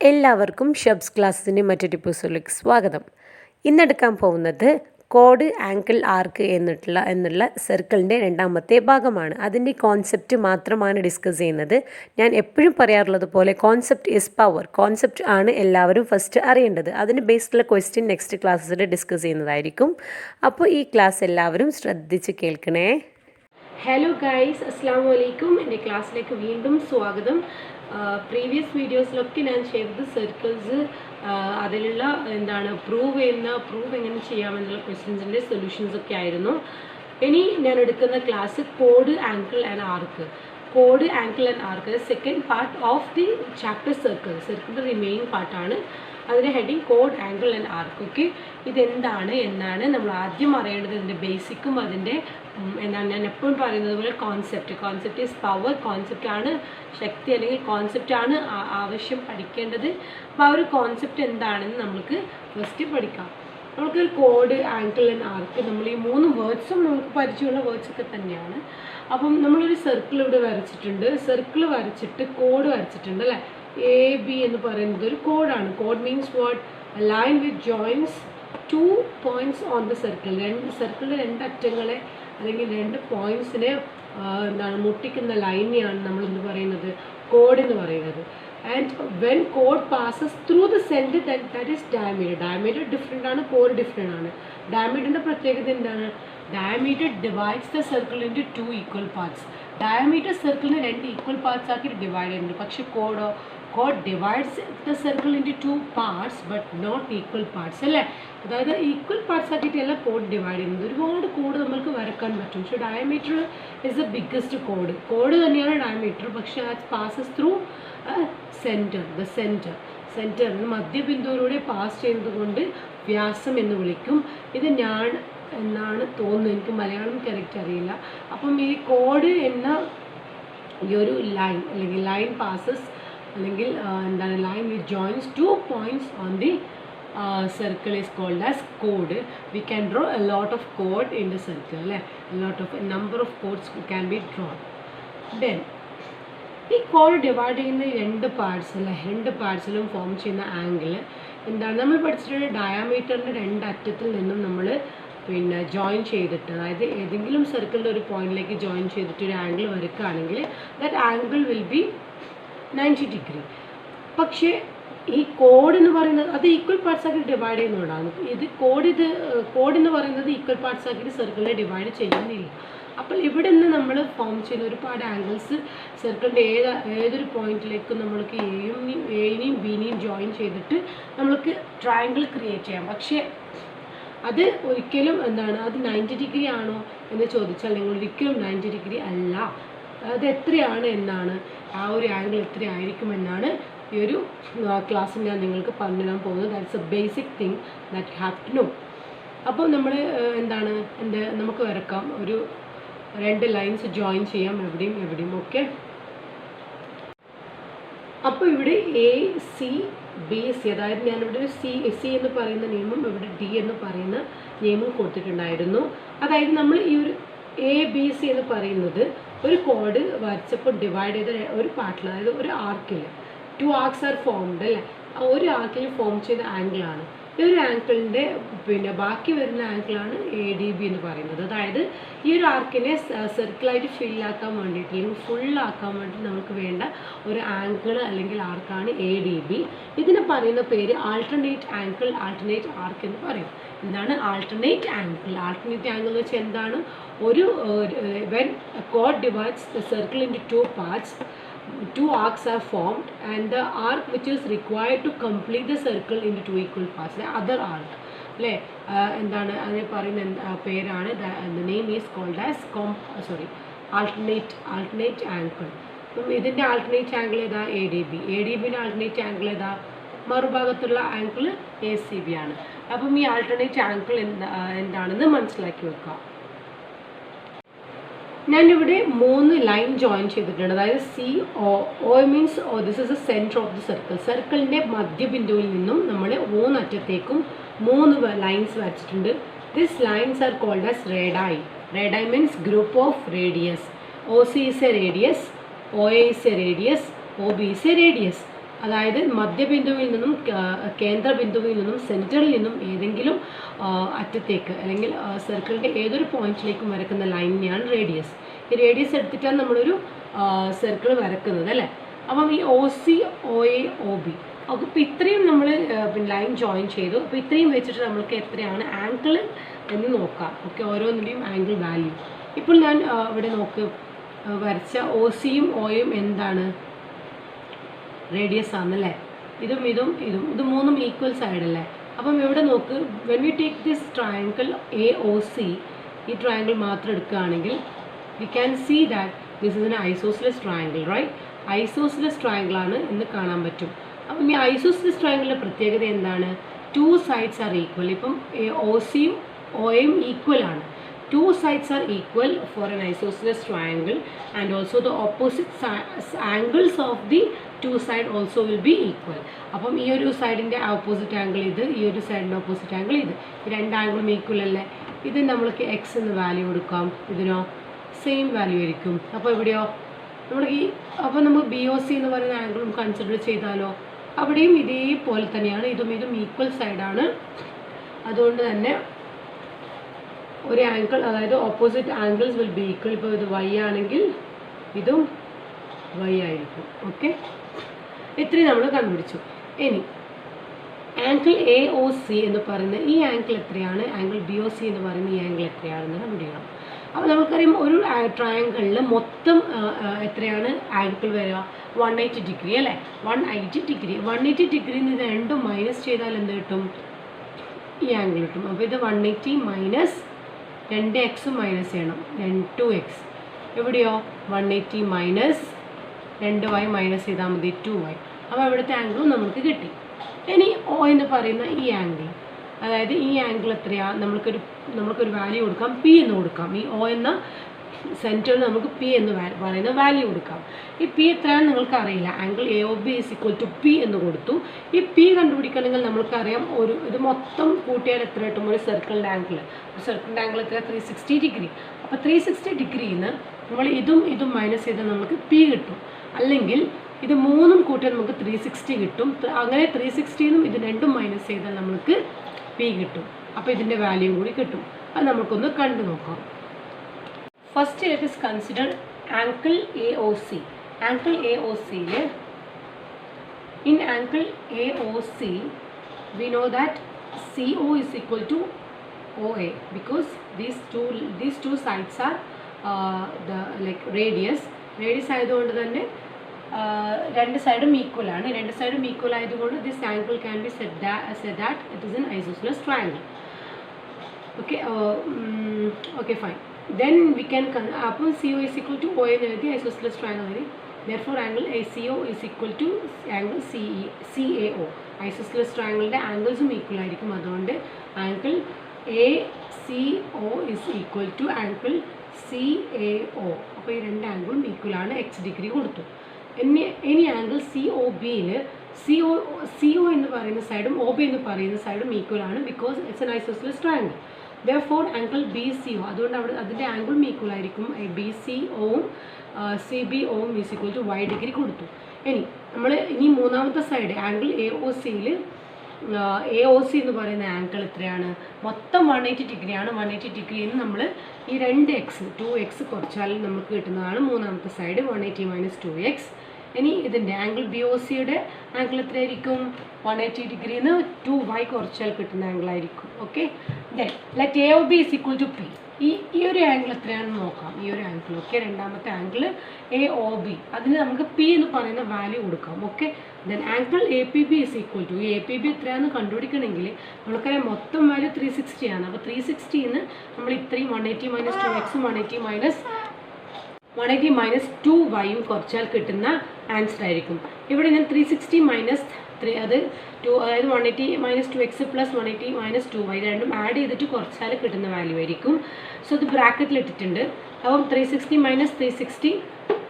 എല്ലാവർക്കും ഷബ്സ് ക്ലാസ്സിൻ്റെ മറ്റൊരു എപ്പിസോഡിലേക്ക് സ്വാഗതം. ഇന്നെടുക്കാൻ പോകുന്നത് കോഡ് ആങ്കിൾ ആർക്ക് എന്നുള്ള സർക്കിളിൻ്റെ രണ്ടാമത്തെ ഭാഗമാണ്. അതിൻ്റെ കോൺസെപ്റ്റ് മാത്രമാണ് ഡിസ്കസ് ചെയ്യുന്നത്. ഞാൻ എപ്പോഴും പറയാറുള്ളത് പോലെ കോൺസെപ്റ്റ് ഈസ് പവർ. കോൺസെപ്റ്റ് ആണ് എല്ലാവരും ഫസ്റ്റ് അറിയേണ്ടത്. അതിന് ബേസ്ഡുള്ള ക്വസ്റ്റ്യൻ നെക്സ്റ്റ് ക്ലാസ്സിൽ ഡിസ്കസ് ചെയ്യുന്നതായിരിക്കും. അപ്പോൾ ഈ ക്ലാസ് എല്ലാവരും ശ്രദ്ധിച്ച് കേൾക്കണേ. ഹലോ ഗൈസ്, അസ്സാം വലൈക്കും. എൻ്റെ ക്ലാസ്സിലേക്ക് വീണ്ടും സ്വാഗതം. പ്രീവിയസ് വീഡിയോസിലൊക്കെ ഞാൻ ചെയ്തത് സർക്കിൾസ്, അതിലുള്ള പ്രൂവ് എങ്ങനെ ചെയ്യാമെന്നുള്ള ക്വസ്റ്റ്യൻസിൻ്റെ സൊല്യൂഷൻസൊക്കെ ആയിരുന്നു. ഇനി ഞാൻ എടുക്കുന്ന ക്ലാസ് കോഡ് ആങ്കിൾ ആൻഡ് ആർക്ക്. കോഡ് angle and arc second part of the chapter സർക്കിളിൻ്റെ റിമെയിനിങ് പാർട്ടാണ്. അതിൻ്റെ ഹെഡിങ് കോഡ് ആങ്കിൾ ആൻഡ് ആർക്ക്. ഓക്കെ, ഇതെന്താണ് എന്നാണ് നമ്മൾ ആദ്യം അറിയേണ്ടത്. ഇതിൻ്റെ ബേസിക്കും അതിൻ്റെ ഞാൻ എപ്പോഴും പറയുന്നത് പോലെ കോൺസെപ്റ്റ് ഈസ് പവർ. കോൺസെപ്റ്റാണ് ശക്തി, അല്ലെങ്കിൽ കോൺസെപ്റ്റാണ് ആവശ്യം പഠിക്കേണ്ടത്. അപ്പോൾ ആ ഒരു കോൺസെപ്റ്റ് എന്താണെന്ന് നമുക്ക് ഫസ്റ്റ് പഠിക്കാം. നമുക്ക് കോഡ് ആങ്കിൾ ആൻഡ് ആർക്ക്, നമ്മൾ ഈ മൂന്ന് വേർഡ്സും നമുക്ക് പരിചയമുള്ള വേർഡ്സൊക്കെ തന്നെയാണ്. അപ്പം നമ്മളൊരു സർക്കിൾ ഇവിടെ വരച്ചിട്ടുണ്ട്. സർക്കിൾ വരച്ചിട്ട് കോഡ് വരച്ചിട്ടുണ്ട് അല്ലേ. എ ബി എന്ന് പറയുന്നത് ഒരു കോഡാണ്. കോഡ് means what? Line with joins 2 points on the circle. സർക്കിളിൻ്റെ രണ്ടറ്റങ്ങളെ അല്ലെങ്കിൽ 2 പോയിൻറ്റ്സിനെ മുട്ടിക്കുന്ന ലൈനെയാണ് നമ്മൾ എന്ത് പറയുന്നത്? കോഡ് എന്ന് പറയുന്നത്. ആൻഡ് വെൻ കോഡ് passes through the centre that is diameter. Diameter different ആണ്, കോഡ് ഡിഫറെൻ്റ് ആണ്. ഡയമീറ്ററിൻ്റെ പ്രത്യേകത എന്താണ്? Diameter divides the circle into 2 equal parts. Diameter സർക്കിളിനെ 2 equal parts ആക്കിയിട്ട് ഡിവൈഡ് ചെയ്യുന്നുണ്ട്. പക്ഷേ കോഡ് divides the circle into 2 parts but not equal parts അല്ലേ. അതായത് ഈക്വൽ പാർട്സ് ആക്കിയിട്ടല്ല കോഡ് ഡിവൈഡ് ചെയ്യുന്നത്. ഒരുപാട് കോഡ് നമുക്ക് വരക്കാൻ പറ്റും. പക്ഷേ diameter is the biggest code തന്നെയാണ് ഡയമീറ്റർ. പക്ഷേ അത് പാസസ് ത്രൂ സെൻറ്റർ മധ്യബിന്ദുവിലൂടെ പാസ് ചെയ്യുന്നത് കൊണ്ട് വ്യാസം എന്ന് വിളിക്കും. ഇത് ഞാൻ എന്നാണ് തോന്നുന്നത്, എനിക്ക് മലയാളം കറക്റ്റ് അറിയില്ല. അപ്പം ഈ കോഡ് എന്ന ഈ ഒരു ലൈൻ അല്ലെങ്കിൽ ലൈൻ പാസസ് അല്ലെങ്കിൽ line with joins 2 points on the circle is called as code. We can draw a lot of code in the circle. A number of codes can be drawn. Then ഈ code divide ചെയ്യുന്ന 2 parts അല്ലേ, 2 പാർട്സിലും form ചെയ്യുന്ന angle എന്താണ്? നമ്മൾ പഠിച്ചിട്ടുള്ള ഡയാമീറ്ററിൻ്റെ 2 അറ്റത്തിൽ നിന്നും നമ്മൾ join ചെയ്തിട്ട്, അതായത് ഏതെങ്കിലും സർക്കിളിൻ്റെ ഒരു പോയിന്റിലേക്ക് ജോയിൻ ചെയ്തിട്ട് ഒരു ആംഗിൾ വരയ്ക്കുകയാണെങ്കിൽ that angle will be 90 degree. പക്ഷേ ഈ കോഡ് എന്ന് പറയുന്നത് അത് ഈക്വൽ പാർട്സ് ആക്കിയിട്ട് ഡിവൈഡ് ചെയ്യുന്നതുകൊണ്ടാണ്. കോഡ് എന്ന് പറയുന്നത് ഈക്വൽ പാർട്സ് ആക്കിയിട്ട് സർക്കിളിനെ ഡിവൈഡ് ചെയ്യുന്നില്ല. അപ്പോൾ ഇവിടെ നിന്ന് നമ്മൾ ഫോം ചെയ്യുന്ന ഒരുപാട് ആംഗിൾസ് സർക്കിളിൻ്റെ ഏതൊരു പോയിന്റിലേക്കും നമ്മൾക്ക് എയും ബിനെയും ജോയിൻ ചെയ്തിട്ട് നമ്മൾക്ക് ട്രയാങ്കിൾ ക്രിയേറ്റ് ചെയ്യാം. പക്ഷേ അത് ഒരിക്കലും അത് 90 degree ആണോ എന്ന് ചോദിച്ചാൽ നിങ്ങൾ ഒരിക്കലും 90 degree അല്ല. അത് എത്രയാണ് എന്നാണ്, ആ ഒരു ആംഗിൾ എത്രയായിരിക്കും എന്നാണ് ഈ ഒരു ക്ലാസ്സിൽ ഞാൻ നിങ്ങൾക്ക് പറഞ്ഞു തരാൻ പോകുന്നത്. That's a basic thing that you have to know. അപ്പോൾ നമ്മൾ നമുക്ക് വരക്കാം. ഒരു 2 ലൈൻസ് ജോയിൻ ചെയ്യാം, എവിടെയും ഓക്കെ. അപ്പോൾ ഇവിടെ എ സി ബി സി, അതായത് ഞാനിവിടെ ഒരു സി എന്ന് പറയുന്ന നിയമം, ഇവിടെ ഡി എന്ന് പറയുന്ന നിയമം കൊടുത്തിട്ടുണ്ടായിരുന്നു. അതായത് നമ്മൾ ഈ ഒരു എ ബി സി എന്ന് പറയുന്നത് ഒരു കോഡ് വരച്ചപ്പോൾ ഡിവൈഡ് ചെയ്ത ഒരു പാർട്ടിൽ, അതായത് ഒരു ആർക്കിൽ 2 arcs ആർ ഫോംഡ് അല്ലേ. ഒരു ആർക്കിൽ ഫോം ചെയ്ത ആംഗിളാണ്. ഈ ഒരു ആംഗിളിൻ്റെ ബാക്കി വരുന്ന ആംഗിളാണ് ADB എന്ന് പറയുന്നത്. അതായത് ഈ ഒരു ആർക്കിനെ സർക്കിളായിട്ട് ഫില്ലാക്കാൻ വേണ്ടിയിട്ട് അല്ലെങ്കിൽ ഫുള്ളാക്കാൻ വേണ്ടിയിട്ട് നമുക്ക് വേണ്ട ഒരു ആംഗിൾ അല്ലെങ്കിൽ ആർക്കാണ് ADB. ഇതിന് പറയുന്ന പേര് ആൾട്ടർനേറ്റ് ആംഗിൾ, ആൾട്ടർനേറ്റ് ആർക്ക് എന്ന് പറയും. എന്താണ് ആൾട്ടർനേറ്റ് ആംഗിൾ? ആൾട്ടർനേറ്റ് ആംഗിൾ എന്ന് വെച്ചാൽ എന്താണ്? when a chord divides the circle into 2 parts, 2 arcs are formed and the arc which is required to complete the circle into 2 equal parts, the other arc അല്ലേ, അതിനെ പറയുന്ന പേരാണ്, the name is called as alternate angle. അപ്പം ഇതിൻ്റെ alternate angle ഏതാ? ADBൻ്റെ alternate angle ഏതാ? മറുഭാഗത്തുള്ള angle ACB ആണ്. അപ്പം ഈ ആൾട്ടർനേറ്റ് ആംഗിൾ എന്താണെന്ന് മനസ്സിലാക്കി വെക്കുക. ഞാനിവിടെ 3 ലൈൻ ജോയിൻ ചെയ്തിട്ടുണ്ട്. അതായത് O means this is a centre of the circle. സർക്കിളിൻ്റെ മധ്യബിന്ദുവിൽ നിന്നും നമ്മൾ 3 അറ്റത്തേക്കും 3 ലൈൻസ് വരച്ചിട്ടുണ്ട്. This lines are called as radii. Radii means group of radius. OC is a radius, OA is a radius, OB is a radius. അതായത് മധ്യബിന്ദുവിൽ നിന്നും കേന്ദ്രബിന്ദുവിൽ നിന്നും സെൻറ്ററിൽ നിന്നും ഏതെങ്കിലും അറ്റത്തേക്ക് അല്ലെങ്കിൽ സർക്കിളിൻ്റെ ഏതൊരു പോയിന്റിലേക്കും വരക്കുന്ന ലൈനിനെയാണ് റേഡിയസ്. ഈ റേഡിയസ് എടുത്തിട്ടാണ് നമ്മളൊരു സർക്കിൾ വരക്കുന്നത് അല്ലേ. അപ്പം ഈ O C, O A, O B, അപ്പോൾ ഇപ്പോൾ ഇത്രയും നമ്മൾ പിന്നെ ലൈൻ ജോയിൻ ചെയ്തു. അപ്പോൾ ഇത്രയും വെച്ചിട്ട് നമ്മൾക്ക് എത്രയാണ് ആംഗിൾ എന്ന് നോക്കാം. ഓക്കെ, ഓരോന്നിൻ്റെയും ആംഗിൾ വാല്യൂ. ഇപ്പോൾ ഞാൻ ഇവിടെ നോക്ക് വരച്ച ഒ സിയും ഒയും എന്താണ്? റേഡിയസ് ആണല്ലേ. ഇതും ഇതും ഇതും ഇത് മൂന്നും ഈക്വൽ സൈഡ് അല്ലേ. അപ്പം ഇവിടെ നോക്ക്, when we take this triangle A O C, ഈ ട്രയാങ്കിൾ മാത്രം എടുക്കുകയാണെങ്കിൽ we can see that this is an isosceles triangle, right? Isosceles triangle ആണ് എന്ന് കാണാൻ പറ്റും. അപ്പം ഈ ഐസോസിലസ് ട്രയാങ്കിളിൻ്റെ പ്രത്യേകത എന്താണ്? 2 sides are equal. ഇപ്പം ഒ സിയും ഒയും ഈക്വൽ ആണ്. 2 sides are equal for an isosceles triangle, and also the opposite angles of the 2 sides also will be equal. അപ്പം ഈ ഒരു സൈഡിൻ്റെ ഓപ്പോസിറ്റ് ആംഗിൾ ഇത്, ഈ ഒരു സൈഡിൻ്റെ ഓപ്പോസിറ്റ് ആംഗിൾ ഇത്, ഈ രണ്ട് ആംഗിളും ഈക്വൽ അല്ലേ. ഇത് നമ്മൾക്ക് എക്സ് എന്ന് വാല്യൂ കൊടുക്കാം, ഇതിനോ സെയിം വാല്യൂ ആയിരിക്കും. അപ്പോൾ ഇവിടെയോ നമ്മൾക്ക് അപ്പോൾ നമ്മൾ ബി ഒ സി എന്ന് പറയുന്ന ആംഗിളും കൺസിഡർ ചെയ്താലോ, അവിടെയും ഇതേപോലെ തന്നെയാണ്. ഇതും ഇതും ഈക്വൽ സൈഡാണ്. അതുകൊണ്ട് തന്നെ ഒരു ആംഗിൾ, അതായത് opposite angles will be equal. ഇപ്പോൾ ഇത് വൈ ആണെങ്കിൽ ഇതും വൈ ആയിരിക്കും. ഓക്കെ, ഇത്രയും നമ്മൾ കണ്ടുപിടിച്ചു. ഇനി ആംഗിൾ എ ഒ സി എന്ന് പറയുന്ന ഈ ആംഗിൾ എത്രയാണ്, ആംഗിൾ ബി ഒ സി എന്ന് പറയുന്ന ഈ ആംഗിൾ എത്രയാണെന്ന് കണ്ടുപിടിക്കണം. അപ്പോൾ നമുക്കറിയാം ഒരു ട്രയാങ്കിളിൽ മൊത്തം എത്രയാണ് ആംഗിൾ വരിക? 180 ഡിഗ്രി അല്ലേ. 180 ഡിഗ്രി 180 ഡിഗ്രിയിൽ നിന്ന് രണ്ടും മൈനസ് ചെയ്താൽ എന്ത് കിട്ടും? ഈ ആംഗിൾ കിട്ടും. അപ്പോൾ ഇത് 180 മൈനസ് 2x മൈനസ് ചെയ്യണം, 2x. എവിടെയോ 180 മൈനസ് 2y മൈനസ് ചെയ്താൽ മതി, 2y. അപ്പോൾ ഇവിടുത്തെ ആംഗിളും നമുക്ക് കിട്ടി. ഇനി ഒ എന്ന് പറയുന്ന ഈ ആംഗിൾ, അതായത് ഈ ആംഗിൾ എത്രയാണ്? നമുക്കൊരു വാല്യൂ കൊടുക്കാം, പി എന്ന് കൊടുക്കാം. ഈ ഒ എന്ന സെൻറ്ററിൽ നമുക്ക് പി എന്ന് പറയുന്ന വാല്യൂ കൊടുക്കാം. ഈ പി എത്രയാണെന്ന് നിങ്ങൾക്ക് അറിയില്ല. Angle A O B is equal to p എന്ന് കൊടുത്തു. ഈ പി കണ്ടുപിടിക്കണമെങ്കിൽ നമ്മൾക്കറിയാം ഇത് മൊത്തം കൂട്ടിയാൽ എത്ര കിട്ടും? ഒരു സർക്കിളിൻ്റെ ആംഗിൾ എത്ര? 360 ഡിഗ്രി. അപ്പോൾ 360 ഡിഗ്രിയിൽ നിന്ന് നമ്മൾ ഇതും ഇതും മൈനസ് ചെയ്താൽ നമുക്ക് പി കിട്ടും. അല്ലെങ്കിൽ ഇത് മൂന്നും കൂട്ടിയാൽ നമുക്ക് 360 കിട്ടും. അങ്ങനെ 360 നിന്നും ഇത് രണ്ടും മൈനസ് ചെയ്താൽ നമുക്ക് പി കിട്ടും. അപ്പോൾ ഇതിൻ്റെ വാല്യൂ കൂടി കിട്ടും. അത് നമുക്കൊന്ന് കണ്ടു നോക്കാം. First let us consider angle AOC. Angle AOC, in angle AOC we know that CO is equal to OA because these two sides are the like radius ആയതുകൊണ്ട് തന്നെ രണ്ട് സൈഡും ഈക്വൽ ആണ്. രണ്ട് സൈഡും ഈക്വൽ ആയതുകൊണ്ട് this angle can be said that it is an isosceles triangle. Okay, fine. Then we can upon CO is equal to OA the isosceles triangle. Therefore angle ACO is equal to angle CAO. Isosceles triangle the angles equal ആയിരിക്കും. അതുകൊണ്ട് angle ACO is equal to angle CAO. അപ്പോൾ ഈ രണ്ട് ആംഗിളും equal ആണ്. x degree കൊടുത്തു. ഇനി angle COBയിൽ CO എന്ന് പറയുന്ന സൈഡും OB എന്ന് പറയുന്ന സൈഡും ഈക്വൽ ആണ്. Because it's an isosceles triangle. Therefore angle BCO, അതുകൊണ്ട് അവിടെ അതിൻ്റെ ആംഗിളും ഈക്വൽ ആയിരിക്കും. BCOയും CBOയും is equal to y degree കൊടുത്തു. ഇനി മൂന്നാമത്തെ സൈഡ് ആംഗിൾ AOCയിൽ AOC എന്ന് പറയുന്ന ആംഗിൾ എത്രയാണ്? മൊത്തം 180 ഡിഗ്രിയാണ്. 180 ഡിഗ്രിയിൽ നിന്ന് നമ്മൾ ഈ 2x കുറച്ചാൽ നമുക്ക് കിട്ടുന്നതാണ് മൂന്നാമത്തെ സൈഡ്. 180 minus 2x. ഇനി ഇതിൻ്റെ ആംഗിൾ BOCയുടെ ആംഗിൾ എത്രയായിരിക്കും? 180 ഡിഗ്രിയിൽ നിന്ന് 2y കുറച്ചാൽ കിട്ടുന്ന ആംഗിൾ ആയിരിക്കും. Okay, then let AOB is equal to p. ഈ ഒരു ആംഗിൾ എത്രയാണെന്ന് നോക്കാം. ഈ ഒരു ആംഗിൾ, ഓക്കെ, രണ്ടാമത്തെ ആംഗിൾ AOB, അതിന് നമുക്ക് പി എന്ന് പറയുന്ന വാല്യൂ കൊടുക്കാം. Okay, then angle APB is equal to, ഈ APB എത്രയാണെന്ന് കണ്ടുപിടിക്കണമെങ്കിൽ നമുക്കറിയാം മൊത്തം വാല്യൂ 360 ആണ്. അപ്പോൾ 360 നിന്ന് നമ്മൾ ഇത്രയും 180 മൈനസ് 2x 180 മൈനസ് 2yയും കുറച്ചാൽ കിട്ടുന്ന ആൻസർ ആയിരിക്കും. ഇവിടെ ഞാൻ 360 മൈനസ് 3 അത് 2, അതായത് 180 minus 2x plus 180 minus 2y രണ്ടും ആഡ് ചെയ്തിട്ട് കുറച്ചാൽ കിട്ടുന്ന വാല്യൂ ആയിരിക്കും. സോ ഇത് ബ്രാക്കറ്റിൽ ഇട്ടിട്ടുണ്ട്. അപ്പം 360 മൈനസ് 360.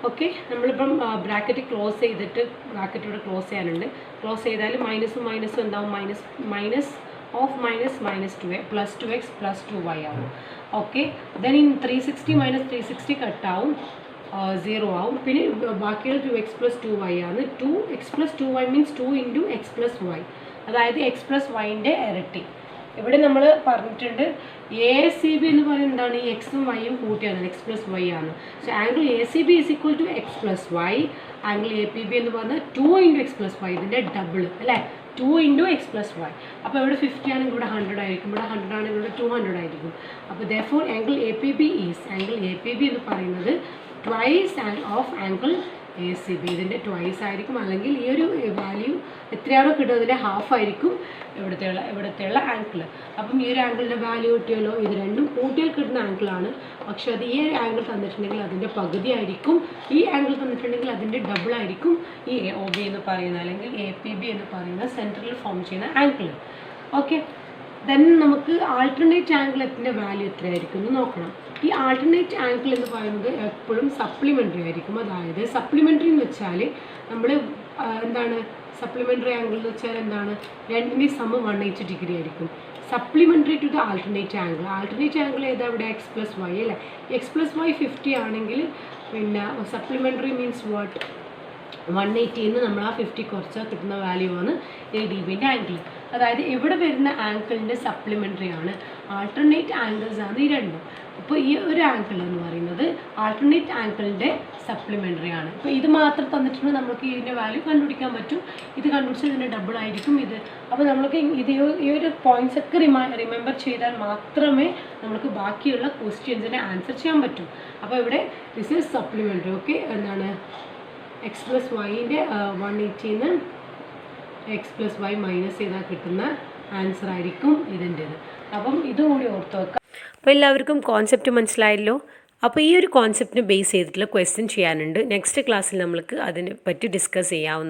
ഓക്കെ, നമ്മളിപ്പം ബ്രാക്കറ്റ് ക്ലോസ് ചെയ്തിട്ട് ബ്രാക്കറ്റിലൂടെ ക്ലോസ് ചെയ്യാനുണ്ട്. ക്ലോസ് ചെയ്താൽ മൈനസും എന്താവും? Minus of minus 2 plus 2x plus 2y ആവും. Okay, then in 360 minus 360 കട്ടാവും. 0 ആവും. പിന്നെ ബാക്കിയുള്ള 2x+2y ആണ്. 2x+2y മീൻസ് 2 × x+y, അതായത് x+yൻ്റെ ഇരട്ടി. ഇവിടെ നമ്മൾ പറഞ്ഞിട്ടുണ്ട് ACB എന്ന് പറയുന്നത് എന്താണ്, ഈ എക്സും വൈയും കൂട്ടിയാണ്, x+y ആണ്. So angle ACB is equal to x+y. Angle APB എന്ന് പറഞ്ഞാൽ 2 × x+y, ഇതിൻ്റെ ഡബിൾ അല്ലേ, 2 × x+y. അപ്പോൾ ഇവിടെ 50 ആണെങ്കിൽ ഇവിടെ 100 ആയിരിക്കും, ഇവിടെ 100 ആണെങ്കിൽ ഇവിടെ 200 ആയിരിക്കും. അപ്പോൾ therefore ആംഗിൾ APB എന്ന് പറയുന്നത് ട്വൈസ് ഓഫ് ആംഗിൾ ACB, ഇതിൻ്റെ ട്വൈസ് ആയിരിക്കും. അല്ലെങ്കിൽ ഈ ഒരു വാല്യൂ എത്രയാണോ കിട്ടുന്നത് അതിൻ്റെ ഹാഫ് ആയിരിക്കും ഇവിടുത്തെയുള്ള ആംഗിൾ. അപ്പം ഈ ഒരു ആംഗിളിൻ്റെ വാല്യൂ കിട്ടിയല്ലോ, ഇത് രണ്ടും കൂട്ടിയാൽ കിട്ടുന്ന ആംഗിളാണ്. പക്ഷേ അത് ഈ ആംഗിൾ തന്നിട്ടുണ്ടെങ്കിൽ അതിൻ്റെ പകുതി ആയിരിക്കും, ഈ ആംഗിൾ തന്നിട്ടുണ്ടെങ്കിൽ അതിൻ്റെ ഡബിൾ ആയിരിക്കും ഈ OB എന്ന് പറയുന്ന അല്ലെങ്കിൽ APB എന്ന് പറയുന്ന സെൻട്രൽ ഫോം ചെയ്യുന്ന ആംഗിൾ. ഓക്കെ, ദെൻ നമുക്ക് ആൾട്ടർനേറ്റ് ആംഗിളത്തിൻ്റെ വാല്യൂ എത്രയായിരിക്കും എന്ന് നോക്കണം. ഈ ആൾട്ടർനേറ്റ് ആംഗിൾ എന്ന് പറയുന്നത് എപ്പോഴും സപ്ലിമെൻ്ററി ആയിരിക്കും. അതായത് സപ്ലിമെൻ്ററി എന്ന് വെച്ചാൽ നമ്മൾ എന്താണ്, സപ്ലിമെൻ്ററി ആംഗിൾ എന്ന് വെച്ചാൽ എന്താണ്, രണ്ടിൻ്റെ സം 180 ഡിഗ്രി ആയിരിക്കും. Supplementary to the alternate angle ഏതാ ഇവിടെ, x+y അല്ലേ. x+y 50 ആണെങ്കിൽ പിന്നെ സപ്ലിമെൻ്ററി മീൻസ് വാട്ട്, 180 നമ്മൾ ആ 50 കുറച്ചാൽ കിട്ടുന്ന വാല്യൂ ആണ് ADBൻ്റെ ആംഗിൾ. അതായത് ഇവിടെ വരുന്ന ആംഗിളിൻ്റെ സപ്ലിമെൻ്ററി ആണ്, ആൾട്ടർനേറ്റ് ആംഗിൾസ് ആണ് ഈ രണ്ടും. അപ്പോൾ ഈ ഒരു ആംഗിൾ എന്ന് പറയുന്നത് ആൾട്ടർനേറ്റ് ആംഗിളിൻ്റെ സപ്ലിമെൻ്ററി ആണ്. ഇപ്പോൾ ഇത് മാത്രം തന്നിട്ടുണ്ട്, നമുക്ക് ഇതിൻ്റെ വാല്യൂ കണ്ടുപിടിക്കാൻ പറ്റും. ഇത് കണ്ടുപിടിച്ചാൽ ഇതിൻ്റെ ഡബിൾ ആയിരിക്കും ഇത്. അപ്പോൾ നമുക്ക് ഈ ഒരു പോയിൻറ്റ്സ് ഒക്കെ റിമെമ്പർ ചെയ്താൽ മാത്രമേ നമുക്ക് ബാക്കിയുള്ള ക്വസ്റ്റ്യൻസിനെ ആൻസർ ചെയ്യാൻ പറ്റും. അപ്പോൾ ഇവിടെ ദിസ് ഈസ് സപ്ലിമെൻ്ററി. ഓക്കെ, എന്താണ് x+yൻ്റെ 180 x+y മൈനസ് ചെയ്താൽ കിട്ടുന്ന ആൻസർ ആയിരിക്കും ഇതിൻ്റേത്. അപ്പം ഇതുകൂടി ഓർത്ത് വെക്കാം. അപ്പോൾ എല്ലാവർക്കും കോൺസെപ്റ്റ് മനസ്സിലായല്ലോ. അപ്പോൾ ഈ ഒരു കോൺസെപ്റ്റിനെ ബേസ് ചെയ്തിട്ടുള്ള ക്വസ്റ്റ്യൻ ചെയ്യാനുണ്ട്. നെക്സ്റ്റ് ക്ലാസ്സിൽ നമ്മൾക്ക് അതിനെ പറ്റി ഡിസ്കസ് ചെയ്യാവുന്ന